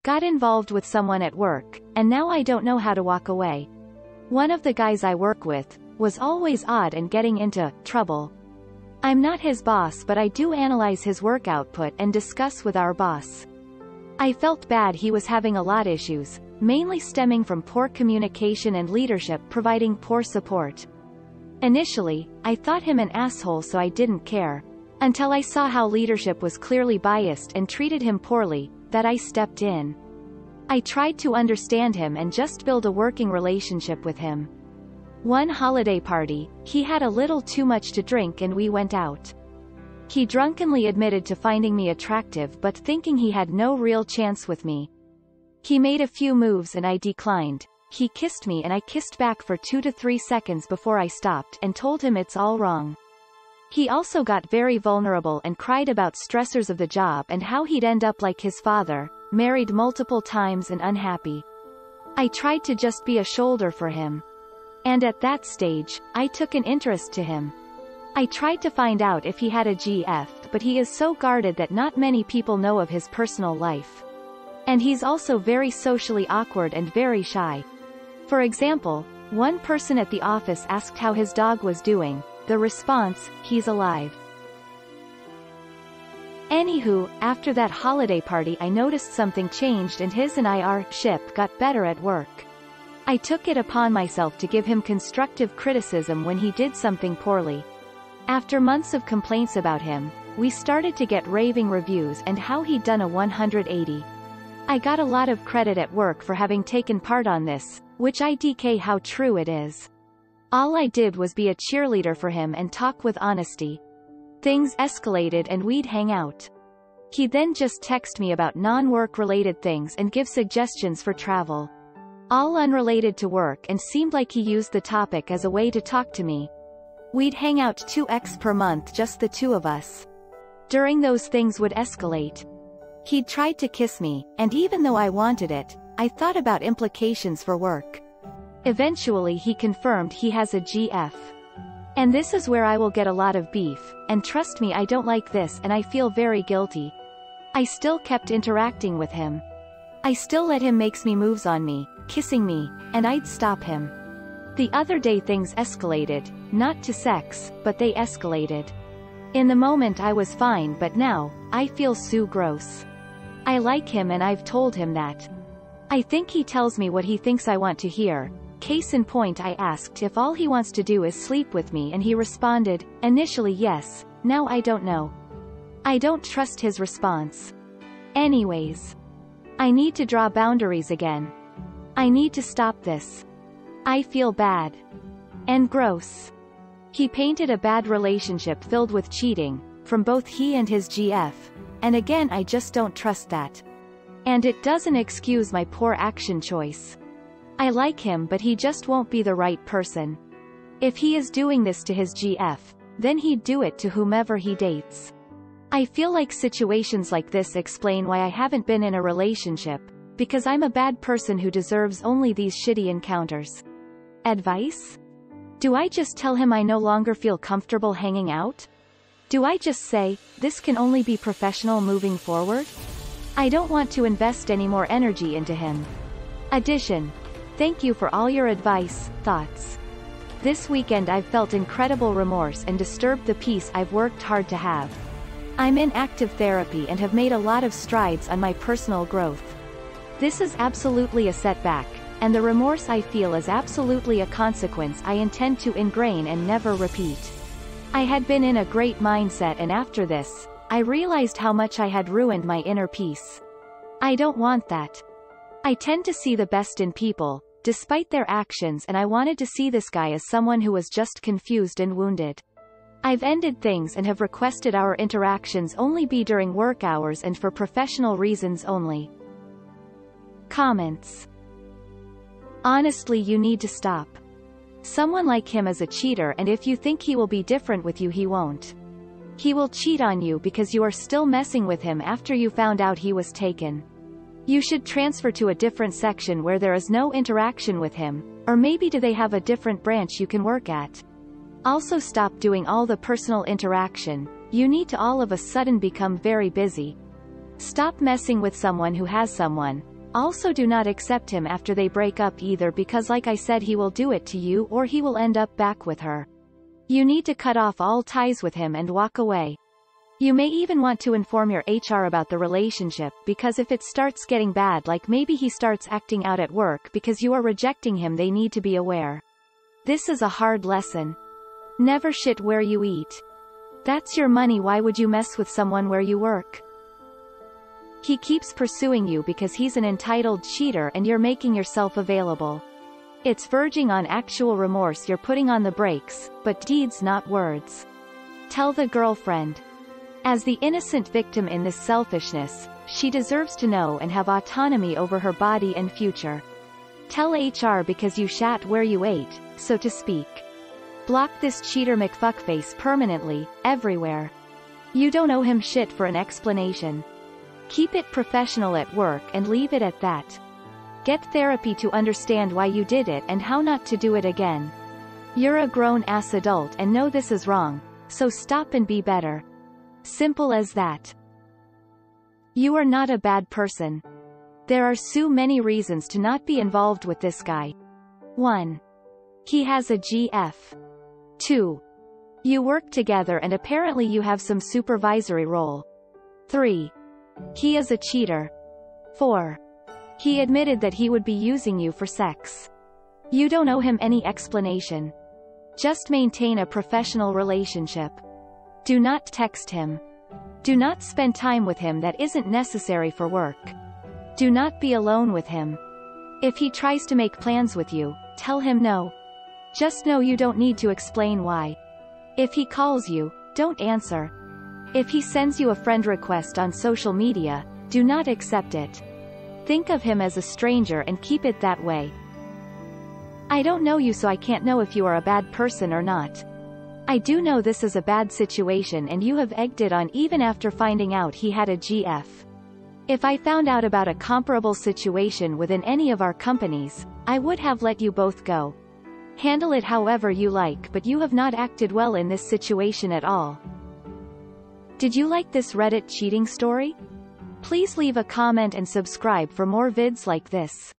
Got involved with someone at work, and now I don't know how to walk away. One of the guys I work with was always odd and getting into trouble. I'm not his boss, but I do analyze his work output and discuss with our boss. I felt bad. He was having a lot issues, mainly stemming from poor communication and leadership providing poor support. Initially, I thought him an asshole, so I didn't care. Until I saw how leadership was clearly biased and treated him poorly, that I stepped in. I tried to understand him and just build a working relationship with him. One holiday party, he had a little too much to drink and we went out. He drunkenly admitted to finding me attractive but thinking he had no real chance with me. He made a few moves and I declined. He kissed me and I kissed back for 2 to 3 seconds before I stopped and told him it's all wrong. He also got very vulnerable and cried about stressors of the job and how he'd end up like his father, married multiple times and unhappy. I tried to just be a shoulder for him. And at that stage, I took an interest to him. I tried to find out if he had a GF, but he is so guarded that not many people know of his personal life. And he's also very socially awkward and very shy. For example, one person at the office asked how his dog was doing. The response, he's alive. Anywho, after that holiday party I noticed something changed and his and our ship got better at work. I took it upon myself to give him constructive criticism when he did something poorly. After months of complaints about him, we started to get raving reviews and how he'd done a 180. I got a lot of credit at work for having taken part on this, which I DK how true it is. All I did was be a cheerleader for him and talk with honesty. Things escalated and we'd hang out. He'd then just text me about non-work related things and give suggestions for travel. All unrelated to work, and seemed like he used the topic as a way to talk to me. We'd hang out 2x per month, just the two of us. During those things would escalate. He'd tried to kiss me, and even though I wanted it, I thought about implications for work. Eventually he confirmed he has a GF. And this is where I will get a lot of beef, and trust me, I don't like this and I feel very guilty. I still kept interacting with him. I still let him make me moves on me, kissing me, and I'd stop him. The other day things escalated, not to sex, but they escalated. In the moment I was fine, but now, I feel so gross. I like him and I've told him that. I think he tells me what he thinks I want to hear. Case in point, I asked if all he wants to do is sleep with me and he responded, initially yes, now I don't know. I don't trust his response. Anyways. I need to draw boundaries again. I need to stop this. I feel bad. And gross. He painted a bad relationship filled with cheating, from both he and his GF, and again I just don't trust that. And it doesn't excuse my poor action choice. I like him, but he just won't be the right person. If he is doing this to his GF, then he'd do it to whomever he dates. I feel like situations like this explain why I haven't been in a relationship, because I'm a bad person who deserves only these shitty encounters. Advice? Do I just tell him I no longer feel comfortable hanging out? Do I just say, this can only be professional moving forward? I don't want to invest any more energy into him. Addition. Thank you for all your advice, thoughts. This weekend I've felt incredible remorse and disturbed the peace I've worked hard to have. I'm in active therapy and have made a lot of strides on my personal growth. This is absolutely a setback, and the remorse I feel is absolutely a consequence I intend to ingrain and never repeat. I had been in a great mindset, and after this, I realized how much I had ruined my inner peace. I don't want that. I tend to see the best in people, despite their actions, and I wanted to see this guy as someone who was just confused and wounded. I've ended things and have requested our interactions only be during work hours and for professional reasons only. Comments. Honestly, you need to stop. Someone like him is a cheater, and if you think he will be different with you, he won't. He will cheat on you because you are still messing with him after you found out he was taken. You should transfer to a different section where there is no interaction with him, or maybe do they have a different branch you can work at? Also stop doing all the personal interaction. You need to all of a sudden become very busy. Stop messing with someone who has someone. Also, do not accept him after they break up either, because like I said, he will do it to you or he will end up back with her. You need to cut off all ties with him and walk away. You may even want to inform your HR about the relationship, because if it starts getting bad, like maybe he starts acting out at work because you are rejecting him, they need to be aware. This is a hard lesson. Never shit where you eat. That's your money, why would you mess with someone where you work? He keeps pursuing you because he's an entitled cheater and you're making yourself available. It's verging on actual remorse, you're putting on the brakes, but deeds not words. Tell the girlfriend. As the innocent victim in this selfishness, she deserves to know and have autonomy over her body and future. Tell HR because you shat where you ate, so to speak. Block this cheater McFuckface permanently, everywhere. You don't owe him shit for an explanation. Keep it professional at work and leave it at that. Get therapy to understand why you did it and how not to do it again. You're a grown-ass adult and know this is wrong, so stop and be better. Simple as that. You are not a bad person. There are so many reasons to not be involved with this guy. 1. He has a GF. 2. You work together and apparently you have some supervisory role. 3. He is a cheater. 4. He admitted that he would be using you for sex. You don't owe him any explanation. Just maintain a professional relationship. Do not text him. Do not spend time with him that isn't necessary for work. Do not be alone with him. If he tries to make plans with you, tell him no. Just know you don't need to explain why. If he calls you, don't answer. If he sends you a friend request on social media, do not accept it. Think of him as a stranger and keep it that way. I don't know you, so I can't know if you are a bad person or not. I do know this is a bad situation and you have egged it on even after finding out he had a GF. If I found out about a comparable situation within any of our companies, I would have let you both go. Handle it however you like, but you have not acted well in this situation at all. Did you like this Reddit cheating story? Please leave a comment and subscribe for more vids like this.